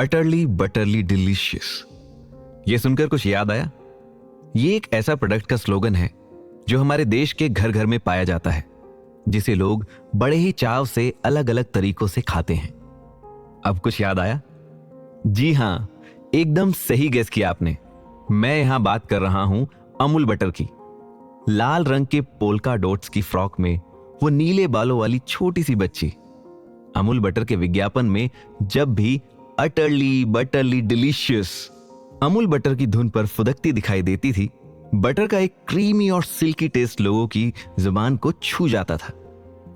Utterly बटरली delicious. ये सुनकर कुछ याद आया? ये एक ऐसा प्रोडक्ट का स्लोगन है जो हमारे देश के घर घर में पाया जाता है, जिसे लोग बड़े ही चाव से अलग अलग तरीकों से खाते हैं। अब कुछ याद आया? जी हां, एकदम सही गेस किया आपने। मैं यहां बात कर रहा हूं अमूल बटर की। लाल रंग के पोल्का डॉट्स की फ्रॉक में वो नीले बालों वाली छोटी सी बच्ची अमूल बटर के विज्ञापन में जब भी अटरली बटरली डिलीशियस अमूल बटर की धुन पर फुदकती दिखाई देती थी, बटर का एक क्रीमी और सिल्की टेस्ट लोगों की जुबान को छू जाता था।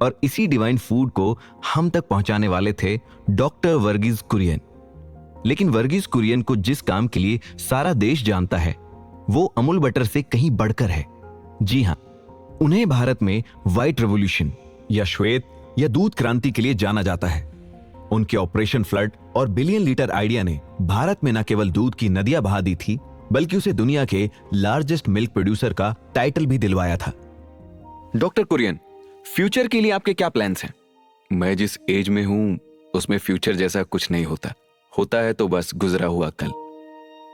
और इसी डिवाइन फूड को हम तक पहुंचाने वाले थे डॉक्टर वर्गीज कुरियन। लेकिन वर्गीज कुरियन को जिस काम के लिए सारा देश जानता है, वो अमूल बटर से कहीं बढ़कर है। जी हां, उन्हें भारत में व्हाइट रेवोल्यूशन या श्वेत या दूध क्रांति के लिए जाना जाता है। उनके ऑपरेशन फ्लड और बिलियन लीटर आइडिया ने भारत में न केवल दूध की नदियां बहा दी थी, बल्कि उसे दुनिया के लार्जेस्ट मिल्क प्रोड्यूसर का टाइटल भी दिलवाया था। डॉक्टर कुरियन, फ्यूचर के लिए आपके क्या प्लान्स हैं? मैं जिस एज में हूं उसमें फ्यूचर जैसा कुछ नहीं होता है तो बस गुजरा हुआ कल।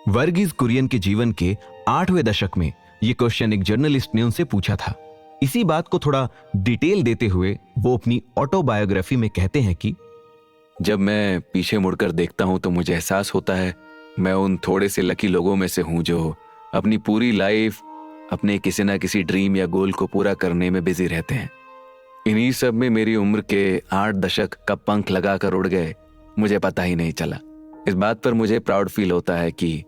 वर्गीज कुरियन के जीवन के 8वें दशक में यह क्वेश्चन एक जर्नलिस्ट ने उनसे पूछा था। इसी बात को थोड़ा डिटेल देते हुए वो अपनी ऑटोबायोग्राफी में कहते हैं कि जब मैं पीछे मुड़कर देखता हूं तो मुझे एहसास होता है मैं उन थोड़े से लकी लोगों में से हूं जो अपनी पूरी लाइफ अपने किसी ना किसी ड्रीम या गोल को पूरा करने में बिजी रहते हैं। इन्हीं सब में मेरी उम्र के 8 दशक कब पंख लगाकर उड़ गए मुझे पता ही नहीं चला। इस बात पर मुझे प्राउड फील होता है कि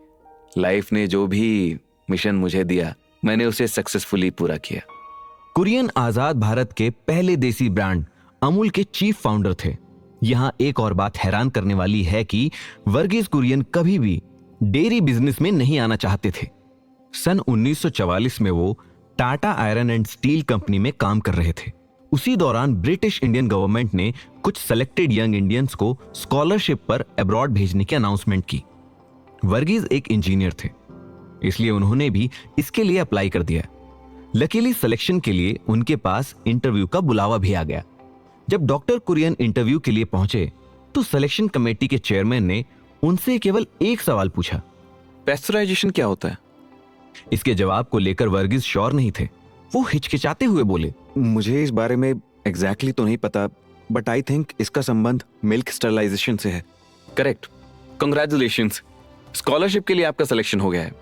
लाइफ ने जो भी मिशन मुझे दिया मैंने उसे सक्सेसफुली पूरा किया। कुरियन आजाद भारत के पहले देसी ब्रांड अमूल के चीफ फाउंडर थे। यहां एक और बात हैरान करने वाली है कि वर्गीज कुरियन कभी भी डेयरी बिजनेस में नहीं आना चाहते थे। सन 1944 में वो Tata iron and steel company में काम कर रहे थे। उसी दौरान ब्रिटिश इंडियन गवर्नमेंट ने कुछ सेलेक्टेड यंग इंडियंस को स्कॉलरशिप पर अब्रॉड भेजने की अनाउंसमेंट की। वर्गीज एक इंजीनियर थे, इसलिए उन्होंने भी इसके लिए अप्लाई कर दिया। लकीली सिलेक्शन के लिए उनके पास इंटरव्यू का बुलावा भी आ गया। जब डॉक्टर कुरियन इंटरव्यू के लिए पहुंचे तो सिलेक्शन कमेटी के चेयरमैन ने उनसे केवल एक सवाल पूछा, पेस्चराइजेशन क्या होता है? इसके जवाब को लेकर वर्गीज श्योर नहीं थे। वो हिचकिचाते हुए बोले, मुझे इस बारे में एग्जैक्टली तो नहीं पता, बट आई थिंक इसका संबंध मिल्क स्टरलाइजेशन से है। करेक्ट, कंग्रेचुलेशंस, स्कॉलरशिप के लिए आपका सिलेक्शन हो गया है।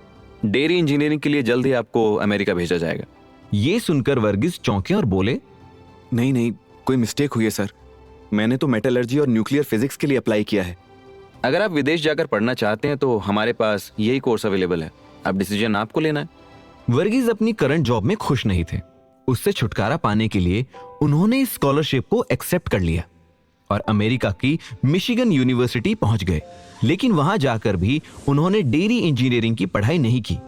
डेयरी इंजीनियरिंग के लिए जल्द ही आपको अमेरिका भेजा जाएगा। ये सुनकर वर्गीज चौंके और बोले, नहीं, कोई मिस्टेक हुई है सर। मैंने तो मेटलर्जी और न्यूक्लियर फिजिक्स के लिए अप्लाई किया है। अगर आप विदेश जाकर पढ़ना चाहते हैं तो हमारे पास यही कोर्स अवेलेबल है। अब डिसीजन आपको लेना है। वर्गीज अपनी करंट जॉब में खुश नहीं थे। उससे छुटकारा पाने के लिए उन्होंने इस स्कॉलरशिप को एक्सेप्ट कर लिया और अमेरिका की मिशिगन यूनिवर्सिटी पहुंच गए। लेकिन वहां जाकर भी उन्होंने डेयरी इंजीनियरिंग की पढ़ाई नहीं की,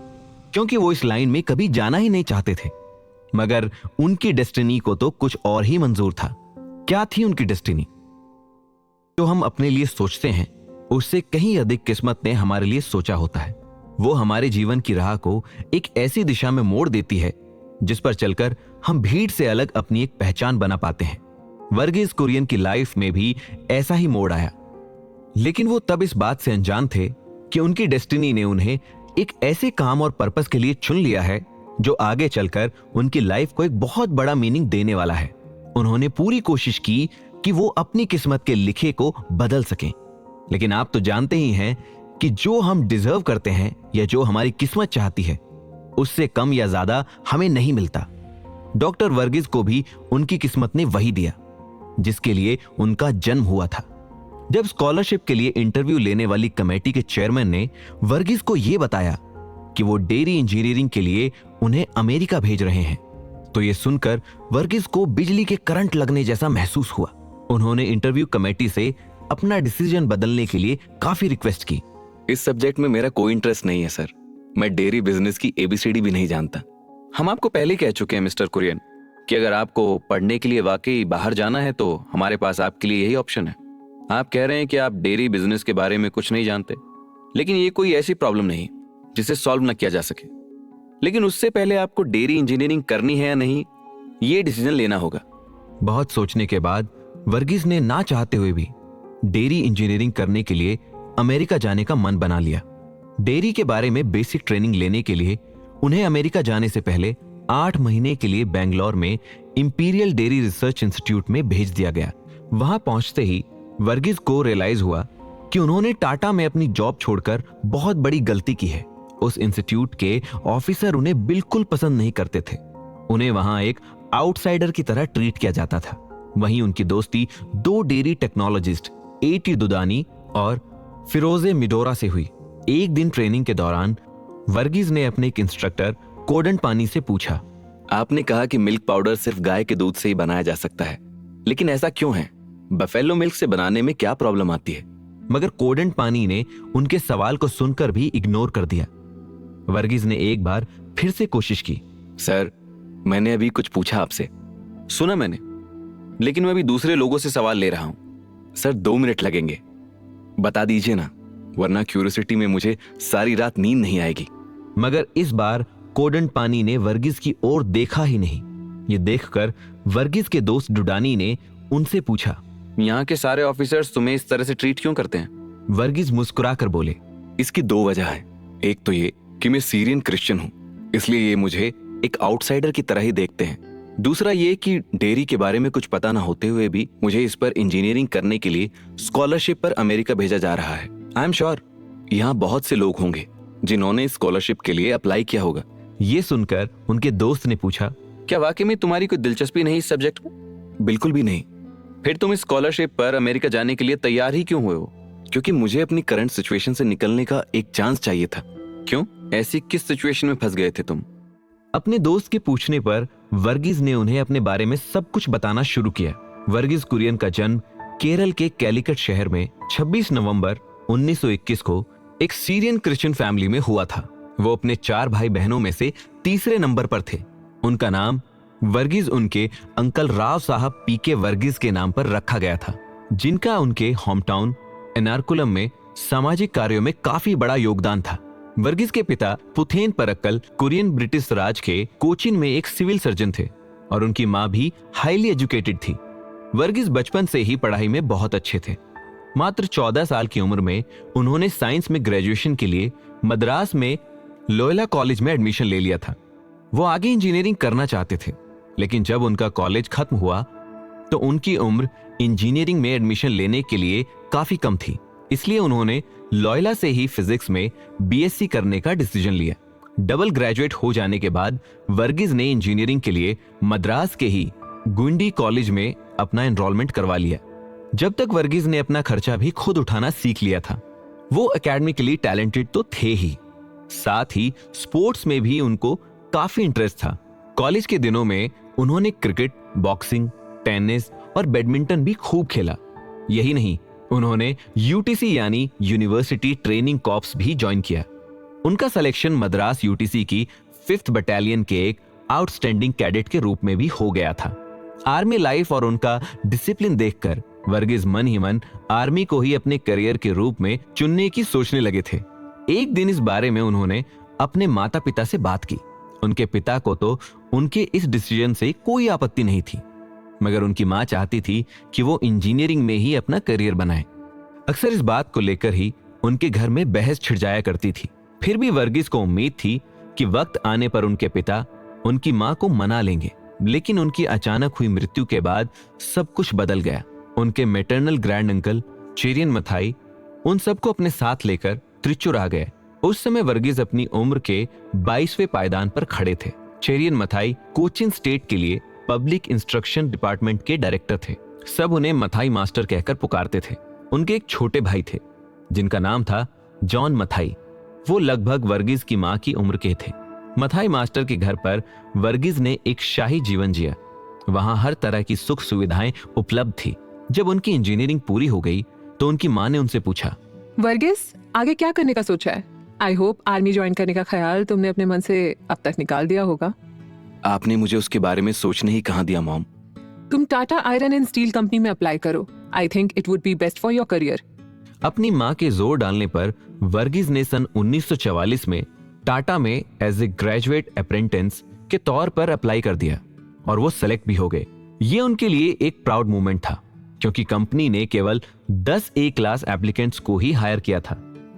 क्योंकि वो इस लाइन में कभी जाना ही नहीं चाहते थे। मगर उनकी डेस्टिनी को तो कुछ और ही मंजूर था। क्या थी उनकी डेस्टिनी? जो हम अपने लिए सोचते हैं उससे कहीं अधिक किस्मत ने हमारे लिए सोचा होता है। वो हमारे जीवन की राह को एक ऐसी दिशा में मोड़ देती है जिस पर चलकर हम भीड़ से अलग अपनी एक पहचान बना पाते हैं। वर्गीज कुरियन की लाइफ में भी ऐसा ही मोड़ आया, लेकिन वो तब इस बात से अनजान थे कि उनकी डेस्टिनी ने उन्हें एक ऐसे काम और पर्पस के लिए चुन लिया है जो आगे चलकर उनकी लाइफ को एक बहुत बड़ा मीनिंग देने वाला है। उन्होंने पूरी कोशिश की कि वो अपनी किस्मत के लिखे को बदल सकें, लेकिन आप तो जानते ही हैं कि जो हम डिजर्व करते हैं या जो हमारी किस्मत चाहती है उससे कम या ज्यादा हमें नहीं मिलता। डॉक्टर वर्गीज को भी उनकी किस्मत ने वही दिया जिसके लिए उनका जन्म हुआ था। जब स्कॉलरशिप के लिए इंटरव्यू लेने वाली कमेटी के चेयरमैन ने वर्गीज को यह बताया कि वो डेयरी इंजीनियरिंग के लिए उन्हें अमेरिका भेज रहे हैं, तो यह सुनकर वर्गीज को बिजली के करंट लगने जैसा महसूस हुआ। उन्होंने इंटरव्यू कमेटी से अपना डिसीजन बदलने के लिए काफी रिक्वेस्ट की। इस सब्जेक्ट में मेरा कोई इंटरेस्ट नहीं है सर। मैं डेयरी बिजनेस की एबीसीडी भी नहीं जानता। हम आपको पहले कह चुके हैं मिस्टर कुरियन कि अगर आपको पढ़ने के लिए वाकई बाहर जाना है तो हमारे पास आपके लिए यही ऑप्शन है। आप कह रहे हैं कि आप डेयरी बिजनेस के बारे में कुछ नहीं जानते, लेकिन ये कोई ऐसी प्रॉब्लम नहीं जिसे सॉल्व न किया जा सके। लेकिन उससे पहले आपको डेयरी इंजीनियरिंग करनी है या नहीं, ये डिसीजन लेना होगा। बहुत सोचने के बाद वर्गीज ने ना चाहते हुए भी डेयरी इंजीनियरिंग करने के लिए अमेरिका जाने का मन बना लिया। डेयरी के बारे में बेसिक ट्रेनिंग लेने के लिए उन्हें अमेरिका जाने से पहले 8 महीने के लिए बेंगलोर में इंपीरियल डेयरी रिसर्च इंस्टीट्यूट में भेज दिया गया। वहां पहुंचते ही वर्गीज को रियलाइज हुआ कि उन्होंने टाटा में अपनी जॉब छोड़कर बहुत बड़ी गलती की है। उस इंस्टीट्यूट के ऑफिसर उन्हें बिल्कुल पसंद नहीं करते थे। उन्हें वहां एक आउटसाइडर की तरह ट्रीट किया जाता था। वहीं उनकी दोस्ती 2 डेयरी टेक्नोलॉजिस्ट एटी दुदानी और फिरोजे मिडोरा से हुई। एक दिन ट्रेनिंग के दौरान वर्गीज ने अपने एक इंस्ट्रक्टर कोडन पानी से पूछा, आपने कहा कि मिल्क पाउडर सिर्फ गाय के दूध से ही बनाया जा सकता है, लेकिन ऐसा क्यों है? बफेलो मिल्क से बनाने में क्या प्रॉब्लम आती है? मगर कोडन पानी ने उनके सवाल को सुनकर भी इग्नोर कर दिया। वर्गीज ने एक बार फिर से कोशिश की। सर, मैंने अभी कुछ पूछा आपसे, सुना मैंने, लेकिन मैं अभी दूसरे लोगों से सवाल ले रहा हूं। सर 2 मिनट लगेंगे, बता दीजिए ना, वरना क्यूरियोसिटी में मुझे सारी रात नींद नहीं आएगी। मगर इस बार कोडन पानी ने वर्गीज की ओर देखा ही नहीं। ये देखकर वर्गीज के दोस्त डुडानी ने उनसे पूछा, यहाँ के सारे ऑफिसर्स तुम्हें इस तरह से ट्रीट क्यों करते हैं? वर्गीज मुस्कुराकर बोले, इसकी 2 वजह है। एक तो ये कि मैं सीरियन क्रिश्चियन हूं, इसलिए ये मुझे एक आउटसाइडर की तरह ही देखते हैं। दूसरा ये कि डेयरी के बारे में कुछ पता ना होते हुए भी मुझे इस पर इंजीनियरिंग करने के लिए स्कॉलरशिप पर अमेरिका भेजा जा रहा है। आई एम श्योर यहाँ बहुत से लोग होंगे जिन्होंने स्कॉलरशिप के लिए अप्लाई किया होगा। ये सुनकर उनके दोस्त ने पूछा, क्या वाकई में तुम्हारी कोई दिलचस्पी नहीं इस सब्जेक्ट में? बिल्कुल भी नहीं। फिर तुम इस स्कॉलरशिप पर अमेरिका जाने के लिए तैयार ही क्यों हुए हो? क्योंकि मुझे अपनी करंट सिचुएशन से निकलने का एक चांस चाहिए था। क्यों? ऐसी किस सिचुएशन में फंस गए थे तुम? अपने दोस्त के पूछने पर वर्गीज ने उन्हें अपने बारे में सब कुछ बताना शुरू किया। वर्गीज कुरियन का जन्म केरल के कैलिकट शहर में 26 नवंबर 1921 को एक सीरियन क्रिश्चियन फैमिली में हुआ था। वो अपने 4 भाई बहनों में से तीसरे नंबर पर थे। उनका नाम वर्गीज उनके अंकल राव साहब पीके वर्गीज के नाम पर रखा गया था, जिनका उनके होम टाउन एर्नाकुलम में सामाजिक कार्यों में काफी बड़ा योगदान था। वर्गीज के पिता पुथेन परक्कल कुरियन ब्रिटिश राज के कोचीन में एक सिविल सर्जन थे और उनकी मां भी हाईली एजुकेटेड थी। वर्गीज बचपन से ही पढ़ाई में बहुत अच्छे थे। मात्र 14 साल की उम्र में उन्होंने साइंस में ग्रेजुएशन के लिए मद्रास में लोयला कॉलेज में एडमिशन ले लिया था। वो आगे इंजीनियरिंग करना चाहते थे, लेकिन जब उनका कॉलेज खत्म हुआ तो उनकी उम्र इंजीनियरिंग में एडमिशन लेने के लिए काफी कम थी। इसलिए उन्होंने लोयला से ही फिजिक्स में बीएससी करने का डिसीजन लिया। डबल ग्रेजुएट हो जाने के बाद वर्गीज ने इंजीनियरिंग के लिए मद्रास के ही गुंडी कॉलेज में अपना एनरोलमेंट करवा लिया। जब तक वर्गीज ने अपना खर्चा भी खुद उठाना सीख लिया था। वो एकेडमिकली टैलेंटेड तो थे ही, साथ ही स्पोर्ट्स में भी उनको काफी इंटरेस्ट था। कॉलेज के दिनों में उन्होंने क्रिकेट, बॉक्सिंग, टेनिस और बैडमिंटन भी खूब खेला। यही नहीं, उन्होंने यूटीसी यानी यूनिवर्सिटी ट्रेनिंग कॉर्प्स भी ज्वाइन किया। उनका सिलेक्शन मद्रास यूटीसी की 5th बटालियन के एक आउटस्टैंडिंग कैडेट के रूप में भी हो गया था। आर्मी लाइफ और उनका डिसिप्लिन देखकर वर्गीज मन ही मन आर्मी को ही अपने करियर के रूप में चुनने की सोचने लगे थे। एक दिन इस बारे में उन्होंने अपने माता पिता से बात की। उनके पिता को तो उनके इस डिसीजन से कोई आपत्ति नहीं थी, मगर उनकी मां चाहती थी कि वो इंजीनियरिंग में ही अपना करियर बनाए। अक्सर इस बात को लेकर ही उनके घर में बहस छिड़ जाया करती थी। फिर भी वर्गीज को उम्मीद थी कि वक्त आने पर उनके पिता उनकी मां को मना लेंगे, लेकिन उनकी अचानक हुई मृत्यु के बाद सब कुछ बदल गया। उनके maternal grand uncle Cherian Mathai उन सबको अपने साथ लेकर त्रिचुर आ गए। उस समय वर्गीज अपनी उम्र के 22वें पायदान पर खड़े थे। चेरियन मथाई कोचीन स्टेट के लिए पब्लिक इंस्ट्रक्शन डिपार्टमेंट के डायरेक्टर थे। सब उन्हें मथाई मास्टर कहकर पुकारते थे। उनके एक छोटे भाई थे जिनका नाम था जॉन मथाई। वो लगभग वर्गीज की मां की उम्र के थे। मथाई मास्टर के घर पर वर्गीज ने एक शाही जीवन जिया। वहां हर तरह की सुख सुविधाएं उपलब्ध थी। जब उनकी इंजीनियरिंग पूरी हो गई तो उनकी मां ने उनसे पूछा, वर्गीज आगे क्या करने का सोचा है? आई होप आर्मी ज्वाइन करने का ख्याल तुमने अपने मन से अब तक निकाल दिया होगा। आपने मुझे उसके बारे में सोचने ही कहाँ दिया मॉम। तुम Tata iron and steel company में अप्लाई करो। I think it would be best for your career. अपनी मां के जोर डालने पर वर्गीज ने सन 1944 में टाटा में एज ए ग्रेजुएट अप्रेंटिस के तौर पर अप्लाई कर दिया और वो सेलेक्ट भी हो गए। ये उनके लिए एक प्राउड मोमेंट था, क्योंकि कंपनी ने केवल 10 ए क्लास एप्लीकेंट्स को ही हायर किया था।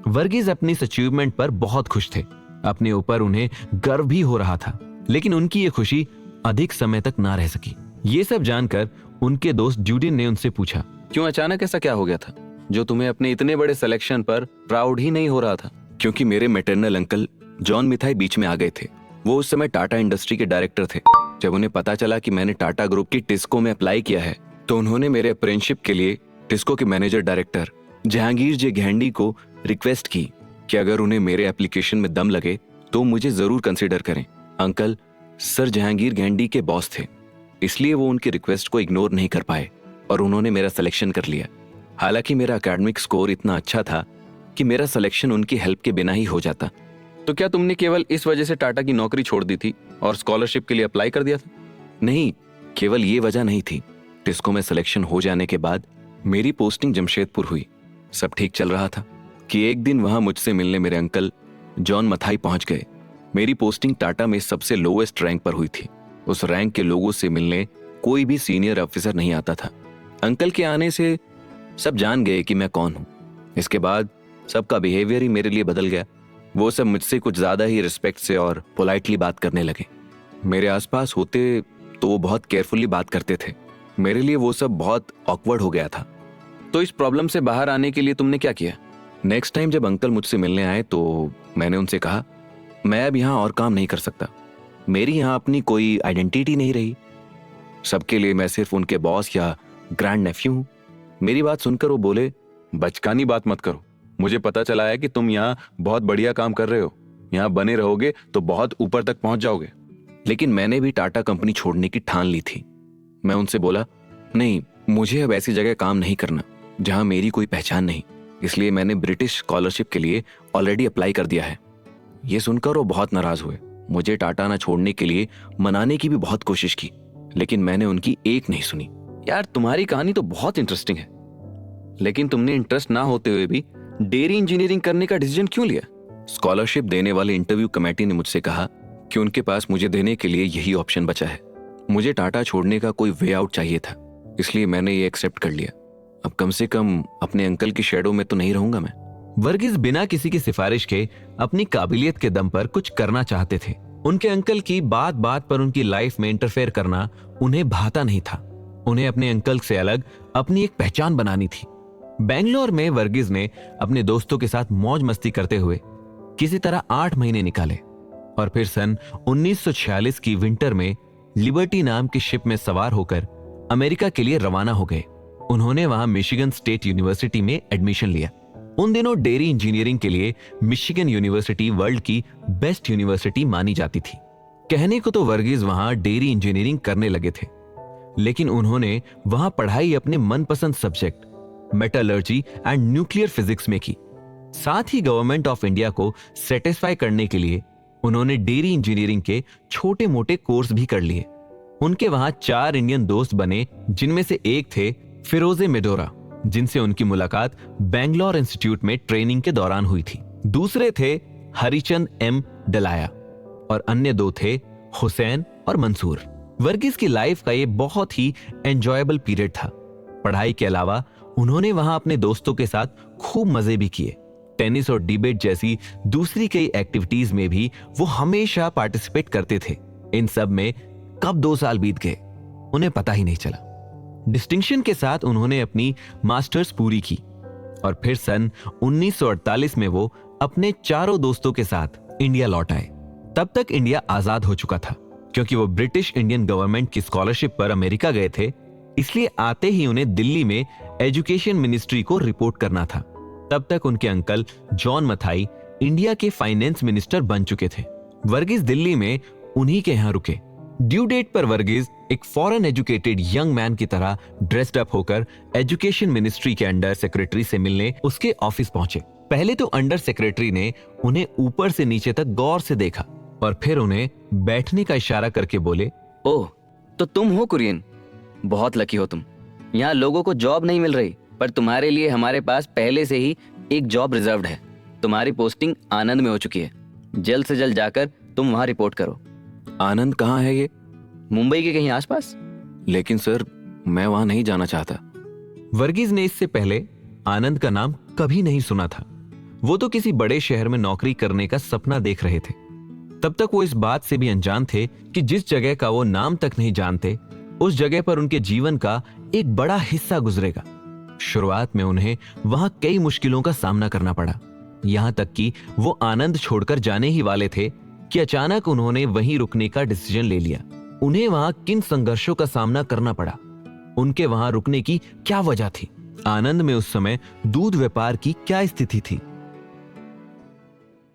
वर्गीज अपनी इस अचीवमेंट पर बहुत खुश थे। अपने ऊपर उन्हें गर्व भी हो रहा था, लेकिन उनकी ये खुशी अधिक समय तक ना रह सकी। ये सब जानकर उनके दोस्त जूडिन ने उनसे पूछा, क्यों अचानक ऐसा क्या हो गया था जो तुम्हें अपने इतने बड़े सिलेक्शन पर प्राउड ही नहीं हो रहा था? क्योंकि मेरे मैटरनल अंकल जॉन मिथाई बीच में आ गए थे। वो उस समय टाटा इंडस्ट्री के डायरेक्टर थे। जब उन्हें पता चला कि मैंने टाटा ग्रुप की टिस्को में अप्लाई किया है, तो उन्होंने मेरे अप्रेंटिसशिप के लिए टिस्को के मैनेजर डायरेक्टर जहांगीर जे घेंडी को रिक्वेस्ट की कि अगर उन्हें मेरे एप्लीकेशन में दम लगे तो मुझे जरूर कंसिडर करें। अंकल सर जहांगीर घेंडी के बॉस थे, इसलिए वो उनकी रिक्वेस्ट को इग्नोर नहीं कर पाए और उन्होंने मेरा सिलेक्शन कर लिया। हालांकि मेरा एकेडमिक स्कोर इतना अच्छा था कि मेरा सिलेक्शन उनकी हेल्प के बिना ही हो जाता। तो क्या तुमने केवल इस वजह से टाटा की नौकरी छोड़ दी थी और स्कॉलरशिप के लिए अप्लाई कर दिया था? नहीं, केवल ये वजह नहीं थी। टिस्को में सिलेक्शन हो जाने के बाद मेरी पोस्टिंग जमशेदपुर हुई। सब ठीक चल रहा था कि एक दिन वहां मुझसे मिलने मेरे अंकल जॉन मथाई पहुंच गए। मेरी पोस्टिंग टाटा में सबसे लोएस्ट रैंक पर हुई थी। उस रैंक के लोगों से मिलने कोई भी सीनियर ऑफिसर नहीं आता था। अंकल के आने से सब जान गए कि मैं कौन हूं। इसके बाद सबका बिहेवियर ही मेरे लिए बदल गया। वो सब मुझसे कुछ ज्यादा ही रिस्पेक्ट से और पोलाइटली बात करने लगे। मेरे आसपास होते तो वो बहुत केयरफुली बात करते थे। मेरे लिए वो सब बहुत ऑकवर्ड हो गया था। तो इस प्रॉब्लम से बाहर आने के लिए तुमने क्या किया? नेक्स्ट टाइम जब अंकल मुझसे मिलने आए तो मैंने उनसे कहा, मैं अब यहाँ और काम नहीं कर सकता। मेरी यहाँ अपनी कोई आइडेंटिटी नहीं रही। सबके लिए मैं सिर्फ उनके बॉस या ग्रैंड नेफ्यू हूँ। मेरी बात सुनकर वो बोले, बचकानी बात मत करो। मुझे पता चला है कि तुम यहाँ बहुत बढ़िया काम कर रहे हो। यहाँ बने रहोगे तो बहुत ऊपर तक पहुंच जाओगे। लेकिन मैंने भी टाटा कंपनी छोड़ने की ठान ली थी। मैं उनसे बोला, नहीं, मुझे अब ऐसी जगह काम नहीं करना जहां मेरी कोई पहचान नहीं। इसलिए मैंने ब्रिटिश स्कॉलरशिप के लिए ऑलरेडी अप्लाई कर दिया है। ये सुनकर वो बहुत नाराज हुए। मुझे टाटा ना छोड़ने के लिए मनाने की भी बहुत कोशिश की, लेकिन मैंने उनकी एक नहीं सुनी। यार, तुम्हारी कहानी तो बहुत इंटरेस्टिंग है, लेकिन तुमने इंटरेस्ट ना होते हुए भी डेयरी इंजीनियरिंग करने का डिसीजन क्यों लिया? स्कॉलरशिप देने वाले इंटरव्यू कमेटी ने मुझसे कहा कि उनके पास मुझे देने के लिए यही ऑप्शन बचा है। मुझे टाटा छोड़ने का कोई वे आउट चाहिए था, इसलिए मैंने ये एक्सेप्ट कर लिया। अब कम से कम अपने अंकल की शैडो में तो नहीं रहूंगा मैं। वर्गीज बिना किसी की सिफारिश के अपनी काबिलियत के दम पर कुछ करना चाहते थे। उनके अंकल की बात बात पर उनकी लाइफ में इंटरफेयर करना उन्हें भाता नहीं था। उन्हें अपने अंकल से अलग अपनी एक पहचान बनानी थी। बेंगलोर में वर्गीज ने अपने दोस्तों के साथ मौज मस्ती करते हुए किसी तरह 8 महीने निकाले और फिर सन 1946 की विंटर में लिबर्टी नाम की शिप में सवार होकर अमेरिका के लिए रवाना हो गए। उन्होंने वहां मिशिगन स्टेट यूनिवर्सिटी में एडमिशन लिया। उन दिनों डेयरी इंजीनियरिंग के लिए मिशिगन यूनिवर्सिटी वर्ल्ड की बेस्ट यूनिवर्सिटी मानी जाती थी। कहने को तो वर्गीज वहां डेयरी इंजीनियरिंग करने लगे थे, लेकिन उन्होंने वहां पढ़ाई अपने मनपसंद subject metallurgy and nuclear physics में की। साथ ही गवर्नमेंट ऑफ इंडिया को सेटिस्फाई करने के लिए उन्होंने डेयरी इंजीनियरिंग के छोटे मोटे कोर्स भी कर लिए। उनके वहां 4 इंडियन दोस्त बने, जिनमें से एक थे फिरोजे मेडोरा, जिनसे उनकी मुलाकात बैंगलोर इंस्टीट्यूट में ट्रेनिंग के दौरान हुई थी। दूसरे थे हरिचंद एम डलाया और अन्य 2 थे हुसैन और मंसूर। वर्गीज की लाइफ का ये बहुत ही एंजॉयबल पीरियड था। पढ़ाई के अलावा उन्होंने वहां अपने दोस्तों के साथ खूब मजे भी किए। टेनिस और डिबेट जैसी दूसरी कई एक्टिविटीज में भी वो हमेशा पार्टिसिपेट करते थे। इन सब में कब 2 साल बीत गए उन्हें पता ही नहीं चला। डिस्टिंक्शन के साथ उन्होंने अपनी मास्टर्स पूरी की और फिर सन 1948 में वो अपने चारों दोस्तों के साथ इंडिया लौट आए। तब तक इंडिया आजाद हो चुका था। क्योंकि वो ब्रिटिश इंडियन गवर्नमेंट की स्कॉलरशिप पर अमेरिका गए थे, इसलिए आते ही उन्हें दिल्ली में एजुकेशन मिनिस्ट्री को रिपोर्ट करना था। तब तक उनके अंकल जॉन मथाई इंडिया के फाइनेंस मिनिस्टर बन चुके थे। वर्गीज दिल्ली में उन्हीं के यहां रुके। ड्यू डेट पर वर्गीज एक फॉरेन एजुकेटेड यंग मैन की तरह ड्रेस्ड अप होकर एजुकेशन मिनिस्ट्री के अंडर सेक्रेटरी से मिलने उसके ऑफिस पहुंचे। पहले तो अंडर सेक्रेटरी ने उन्हें ऊपर से नीचे तक गौर से देखा और फिर उन्हें बैठने का इशारा करके बोले, ओह, तो तुम हो कुरियन। बहुत लकी हो तुम। यहाँ लोगों को जॉब नहीं मिल रही, पर तुम्हारे लिए हमारे पास पहले से ही एक जॉब रिजर्व्ड है। तुम्हारी पोस्टिंग आनंद में हो चुकी है। जल्द से जल्द जाकर तुम वहां रिपोर्ट करो। आनंद कहाँ है ये? मुंबई के कहीं आसपास। लेकिन सर, मैं वहां नहीं जाना चाहता। वर्गीज ने इससे पहले आनंद का नाम कभी नहीं सुना था। वो तो किसी बड़े शहर में नौकरी करने का सपना देख रहे थे। तब तक वो इस बात से भी अनजान थे कि जिस जगह का वो नाम तक नहीं जानते, उस जगह पर उनके जीवन का एक बड़ा हिस्सा गुजरेगा। शुरुआत में उन्हें वहां कई मुश्किलों का सामना करना पड़ा, यहां तक कि वो आनंद छोड़कर जाने ही वाले थे कि अचानक उन्होंने वहीं रुकने का डिसीजन ले लिया। उन्हें वहां किन संघर्षों का सामना करना पड़ा, उनके वहां रुकने की क्या वजह थी, आनंद में उस समय दूध व्यापार की क्या स्थिति थी,